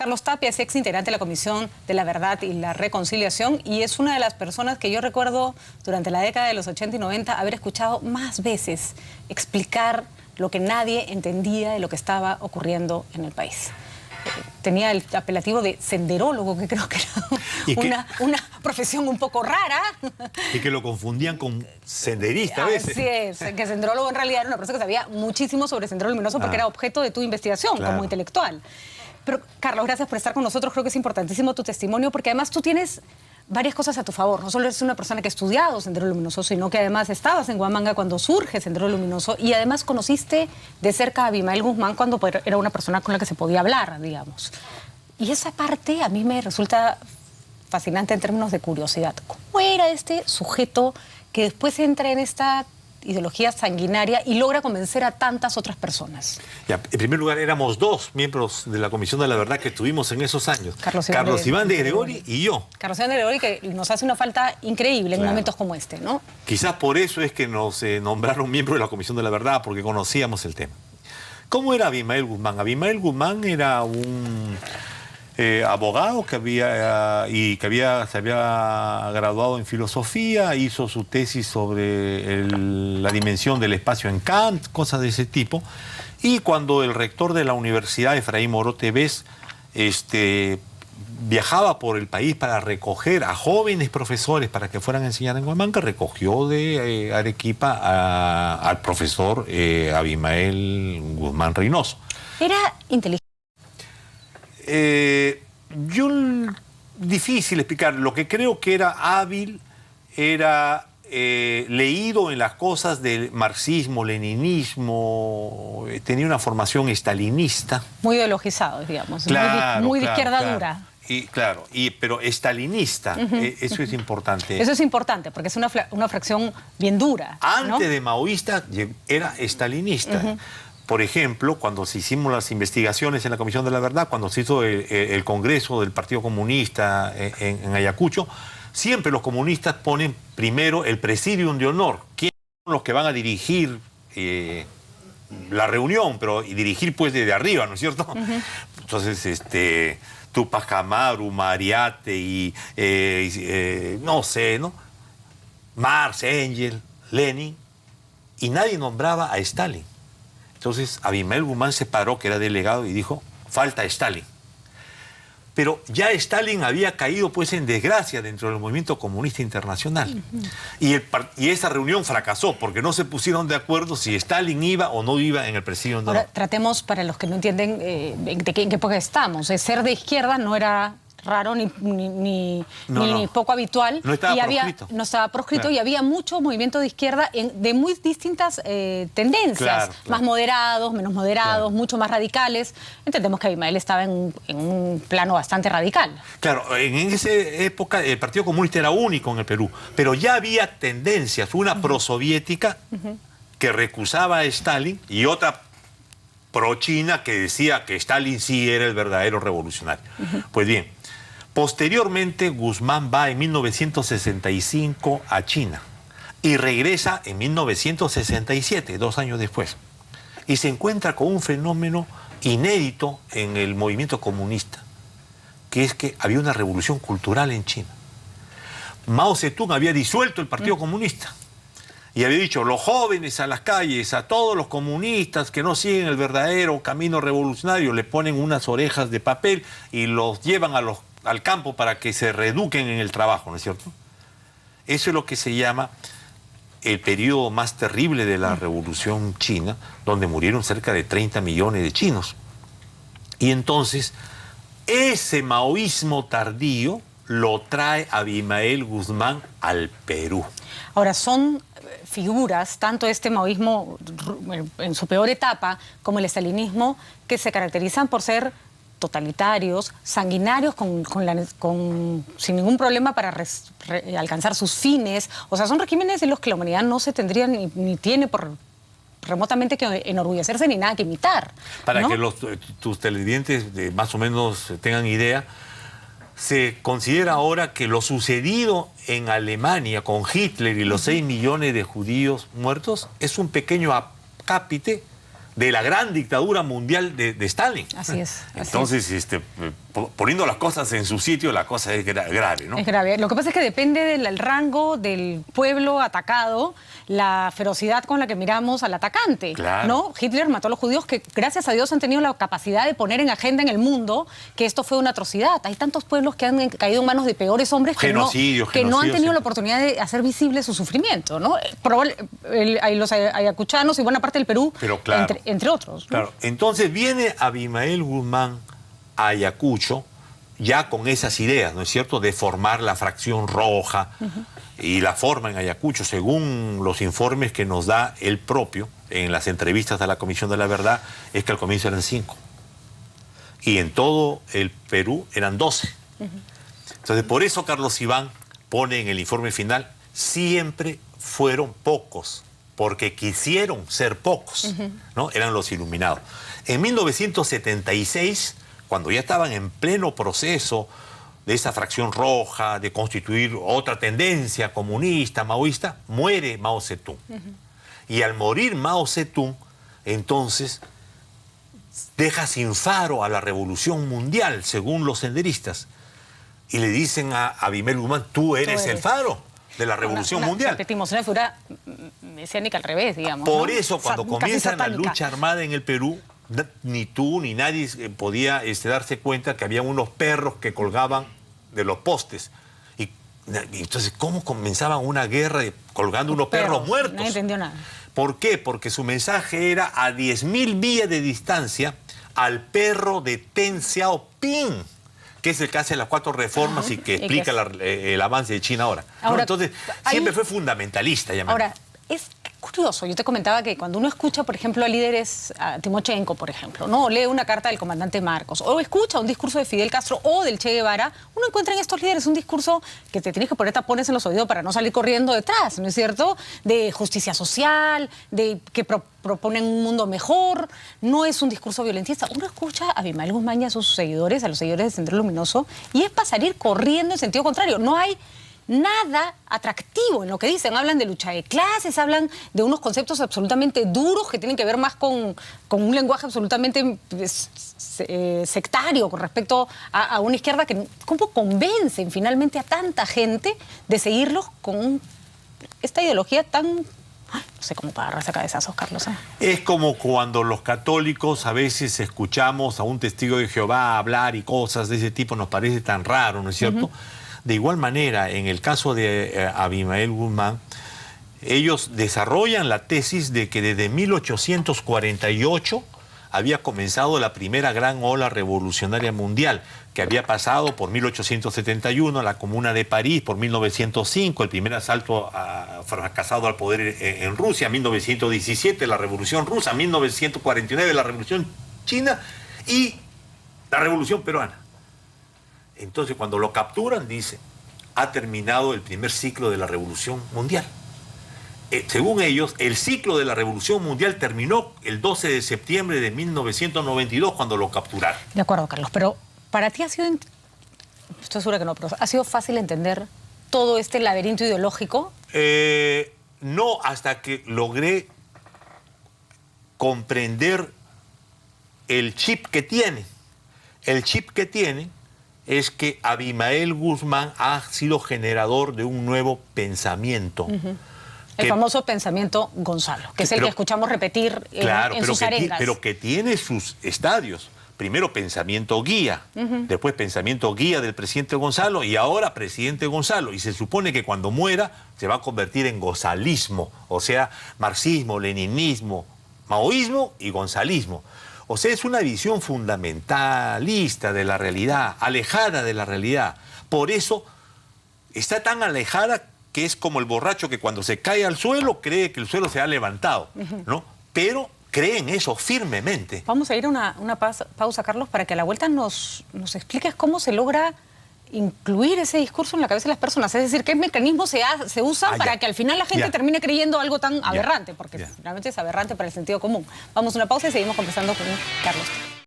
Carlos Tapia es ex integrante de la Comisión de la Verdad y la Reconciliación y es una de las personas que yo recuerdo durante la década de los 80 y 90 haber escuchado más veces explicar lo que nadie entendía de lo que estaba ocurriendo en el país. Tenía el apelativo de senderólogo, que creo que era una profesión un poco rara. Y que lo confundían con senderista a veces. Así es, que senderólogo en realidad era una persona que sabía muchísimo sobre Sendero Luminoso porque era objeto de tu investigación como intelectual. Pero, Carlos, gracias por estar con nosotros. Creo que es importantísimo tu testimonio porque además tú tienes varias cosas a tu favor. No solo eres una persona que ha estudiado Sendero Luminoso, sino que además estabas en Huamanga cuando surge Sendero Luminoso y además conociste de cerca a Abimael Guzmán cuando era una persona con la que se podía hablar, digamos. Y esa parte a mí me resulta fascinante en términos de curiosidad. ¿Cómo era este sujeto que después entra en esta ideología sanguinaria y logra convencer a tantas otras personas? Ya, en primer lugar, éramos dos miembros de la Comisión de la Verdad que estuvimos en esos años. Carlos Iván de Gregori y yo. Carlos Iván de Gregori, que nos hace una falta increíble en momentos como este, ¿no? Quizás por eso es que nos nombraron miembros de la Comisión de la Verdad, porque conocíamos el tema. ¿Cómo era Abimael Guzmán? Abimael Guzmán era un abogado que se había graduado en filosofía, hizo su tesis sobre la dimensión del espacio en Kant, cosas de ese tipo. Y cuando el rector de la universidad, Efraín Morote Bes, viajaba por el país para recoger a jóvenes profesores para que fueran a enseñar en Huamanga, recogió de Arequipa al profesor Abimael Guzmán Reynoso. Era inteligente. Difícil explicar. Lo que creo que era hábil era leído en las cosas del marxismo, leninismo, tenía una formación estalinista. Muy ideologizado, digamos, claro, muy de izquierda dura. Pero estalinista, eso es importante. Eso es importante, porque es una fracción bien dura. Antes de maoísta era estalinista. Por ejemplo, cuando se hicimos las investigaciones en la Comisión de la Verdad, cuando se hizo el Congreso del Partido Comunista en Ayacucho, siempre los comunistas ponen primero el Presidium de Honor. ¿Quiénes son los que van a dirigir la reunión? Pero dirigir pues desde arriba, ¿no es cierto? Entonces, Tupac Amaru, Mariate y no sé, ¿no? Marx, Engels, Lenin, y nadie nombraba a Stalin. Entonces Abimael Guzmán se paró, que era delegado, y dijo, falta Stalin. Pero ya Stalin había caído pues en desgracia dentro del movimiento comunista internacional. Y esa reunión fracasó porque no se pusieron de acuerdo si Stalin iba o no iba en el presidio. Ahora, tratemos, para los que no entienden en qué época estamos. Ser de izquierda no era raro ni poco habitual. No estaba proscrito. No estaba proscrito, y había mucho movimiento de izquierda de muy distintas tendencias. Más moderados, menos moderados, mucho más radicales. Entendemos que Abimael estaba en un plano bastante radical. Claro, en esa época el Partido Comunista era único en el Perú, pero ya había tendencias, una prosoviética que recusaba a Stalin y otra pro-China que decía que Stalin sí era el verdadero revolucionario. Pues bien, posteriormente Guzmán va en 1965 a China y regresa en 1967, 2 años después, y se encuentra con un fenómeno inédito en el movimiento comunista, que es que había una revolución cultural en China. Mao Zedong había disuelto el Partido Comunista y había dicho, los jóvenes a las calles, a todos los comunistas que no siguen el verdadero camino revolucionario, le ponen unas orejas de papel y los llevan al campo para que se reeduquen en el trabajo, ¿no es cierto? Eso es lo que se llama el periodo más terrible de la Revolución China, donde murieron cerca de 30 millones de chinos. Y entonces, ese maoísmo tardío lo trae Abimael Guzmán al Perú. Ahora, son figuras, tanto este maoísmo en su peor etapa como el estalinismo, que se caracterizan por ser totalitarios, sanguinarios, sin ningún problema para alcanzar sus fines. O sea, son regímenes en los que la humanidad no se tendría ni tiene por remotamente que enorgullecerse ni nada que imitar. Para que tus televidentes más o menos tengan idea, se considera ahora que lo sucedido en Alemania con Hitler y los 6 millones de judíos muertos es un pequeño acápite de la gran dictadura mundial de Stalin. Así es. Entonces, poniendo las cosas en su sitio, la cosa es grave, ¿no? Es grave. Lo que pasa es que depende del rango del pueblo atacado, la ferocidad con la que miramos al atacante. Claro. ¿No? Hitler mató a los judíos que, gracias a Dios, han tenido la capacidad de poner en agenda en el mundo que esto fue una atrocidad. Hay tantos pueblos que han caído en manos de peores hombres que no han tenido la oportunidad de hacer visible su sufrimiento, ¿no? Hay los ayacuchanos y buena parte del Perú, pero claro, entre otros, ¿no? Claro. Entonces viene Abimael Guzmán a Ayacucho ya con esas ideas, ¿no es cierto?, de formar la fracción roja, y la forma en Ayacucho, según los informes que nos da él propio en las entrevistas de la Comisión de la Verdad, es que al comienzo eran 5. Y en todo el Perú eran 12. Entonces, por eso Carlos Iván pone en el informe final, siempre fueron pocos, porque quisieron ser pocos, ¿no? Eran los iluminados. En 1976, cuando ya estaban en pleno proceso de esa fracción roja, de constituir otra tendencia comunista, maoísta, muere Mao Zedong. Y al morir Mao Zedong, entonces deja sin faro a la revolución mundial, según los senderistas. Y le dicen a Abimael Guzmán, tú eres el faro de la revolución mundial. Repetimos, una figura mesiánica al revés, digamos. Por ¿no? eso, cuando comienza la lucha armada en el Perú, ni tú ni nadie podía darse cuenta que había unos perros que colgaban de los postes. Y entonces, ¿cómo comenzaban una guerra colgando unos perros muertos? Nadie entendió nada. ¿Por qué? Porque su mensaje era a 10.000 millas de distancia al perro de Deng Xiaoping, que es el que hace las 4 reformas y que explica el avance de China ahora. ¿No? Entonces, siempre fue fundamentalista. Ahora, es curioso, yo te comentaba que cuando uno escucha, por ejemplo, a líderes, a Timochenko, por ejemplo, ¿no? O lee una carta del comandante Marcos, o escucha un discurso de Fidel Castro o del Che Guevara, uno encuentra en estos líderes un discurso que te tienes que poner tapones en los oídos para no salir corriendo detrás, ¿no es cierto? De justicia social, de que proponen un mundo mejor, no es un discurso violentista. Uno escucha a Abimael Guzmán y a sus seguidores, a los seguidores de Sendero Luminoso, y es para salir corriendo en sentido contrario. No hay nada atractivo en lo que dicen. Hablan de lucha de clases, hablan de unos conceptos absolutamente duros que tienen que ver más con un lenguaje absolutamente sectario con respecto a una izquierda que ¿cómo convencen finalmente a tanta gente de seguirlos con esta ideología tan... no sé cómo para agarrarse a cabezazos, Carlos. Es como cuando los católicos a veces escuchamos a un testigo de Jehová hablar y cosas de ese tipo, nos parece tan raro, ¿no es cierto? De igual manera, en el caso de Abimael Guzmán, ellos desarrollan la tesis de que desde 1848 había comenzado la primera gran ola revolucionaria mundial, que había pasado por 1871, la Comuna de París, por 1905, el primer asalto fracasado al poder en Rusia, 1917, la Revolución Rusa, 1949, la Revolución China y la Revolución Peruana. Entonces, cuando lo capturan, dice, ha terminado el primer ciclo de la Revolución Mundial. Según ellos, el ciclo de la Revolución Mundial terminó el 12 de septiembre de 1992, cuando lo capturaron. De acuerdo, Carlos, pero para ti ha sido, estoy segura que no, pero ¿ha sido fácil entender todo este laberinto ideológico? No, hasta que logré comprender el chip que tiene. El chip que tiene es que Abimael Guzmán ha sido generador de un nuevo pensamiento. El famoso pensamiento Gonzalo, que es el que escuchamos repetir en sus arengas. Pero que tiene sus estadios. Primero pensamiento guía, después pensamiento guía del presidente Gonzalo y ahora presidente Gonzalo. Y se supone que cuando muera se va a convertir en gonzalismo, o sea, marxismo, leninismo, maoísmo y gonzalismo. O sea, es una visión fundamentalista de la realidad, alejada de la realidad. Por eso está tan alejada que es como el borracho que cuando se cae al suelo cree que el suelo se ha levantado, ¿no? Pero cree en eso firmemente. Vamos a ir a una pausa, Carlos, para que a la vuelta nos expliques cómo se logra incluir ese discurso en la cabeza de las personas. Es decir, qué mecanismos se usan para que al final la gente termine creyendo algo tan aberrante, porque realmente es aberrante para el sentido común. Vamos a una pausa y seguimos conversando con Carlos.